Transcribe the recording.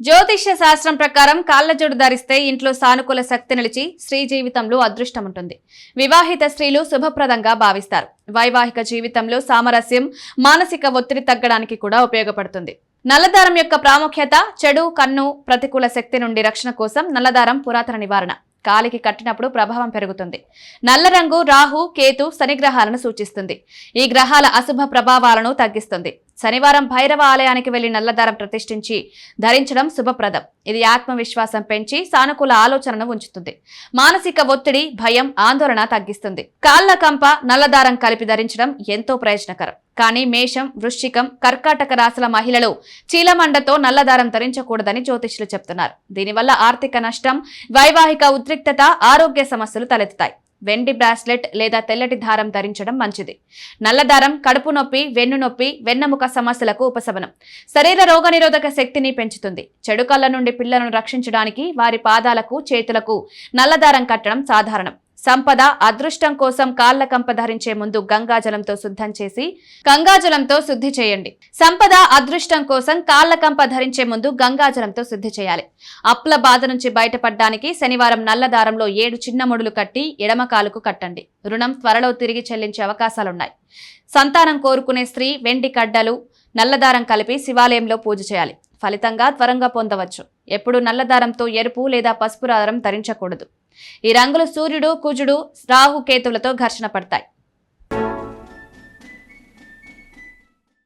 జ్యోతిష్య శాస్త్రం ప్రకారం కాళ్లజోడు ధరిస్తే ఇంట్లో సానుకూల శక్తి నిలిచి స్త్రీ జీవితంలో అదృష్టం ఉంటుంది. వివాహిత స్త్రీలు శుభప్రదంగా భావిస్తారు. వైవాహిక జీవితంలో సామరస్యం, మానసిక ఒత్తిడి తగ్గడానికి కూడా ఉపయోగపడుతుంది. నల్లదారం యొక్క ప్రాముఖ్యత: చెడు, కన్ను, ప్రతికూల శక్తి నుండి రక్షణ కోసం నల్లదారం పురాతన నివారణ. కాలికి కట్టినప్పుడు ప్రభావం పెరుగుతుంది. నల్ల రంగు రాహు, కేతు, శని గ్రహాలను సూచిస్తుంది. ఈ గ్రహాల అశుభ ప్రభావాలను తగ్గిస్తుంది. శనివారం భైరవ ఆలయానికి వెళ్లి నల్లదారం ప్రతిష్ఠించి ధరించడం శుభప్రదం. ఇది ఆత్మవిశ్వాసం పెంచి సానుకూల ఆలోచనను ఉంచుతుంది. మానసిక ఒత్తిడి, భయం, ఆందోళన తగ్గిస్తుంది. కాళ్ల కంప, నల్లదారం కలిపి ధరించడం ఎంతో ప్రయోజనకరం. కానీ మేషం, వృశ్చికం, కర్కాటక రాశుల మహిళలు చీలమండతో నల్లదారం ధరించకూడదని జ్యోతిష్యులు చెప్తున్నారు. దీనివల్ల ఆర్థిక నష్టం, వైవాహిక ఉద్రిక్తత, ఆరోగ్య సమస్యలు తలెత్తుతాయి. వెండి బ్రాస్లెట్ లేదా తెల్లటి దారం ధరించడం మంచిది. నల్లదారం కడుపు నొప్పి, వెన్ను నొప్పి, వెన్నెముక సమస్యలకు ఉపశమనం. శరీర రోగనిరోధక శక్తిని పెంచుతుంది. చెడు కళ్ళ నుండి పిల్లలను రక్షించడానికి వారి పాదాలకు, చేతులకు నల్లదారం కట్టడం సాధారణం. సంపద, అదృష్టం కోసం కాళ్ల కంప ధరించే ముందు గంగాజలంతో శుద్ధి చేయండి. సంపద, అదృష్టం కోసం కాళ్ల కంప ధరించే ముందు గంగాజలంతో శుద్ధి చేయాలి. అప్పుల బాధ నుంచి బయటపడడానికి శనివారం నల్లదారంలో 7 చిన్న ముడులు కట్టి ఎడమ కాలుకు కట్టండి. రుణం త్వరలో తిరిగి చెల్లించే అవకాశాలున్నాయి. సంతానం కోరుకునే స్త్రీ వెండి కడ్డలు, నల్లదారం కలిపి శివాలయంలో పూజ చేయాలి. ఫలితంగా త్వరగా పొందవచ్చు. ఎప్పుడు నల్లదారంతో ఎరుపు లేదా పసుపు దారం ధరించకూడదు. ఈ రంగులు సూర్యుడు, కుజుడు, రాహు, కేతువులతో ఘర్షణ పడతాయి.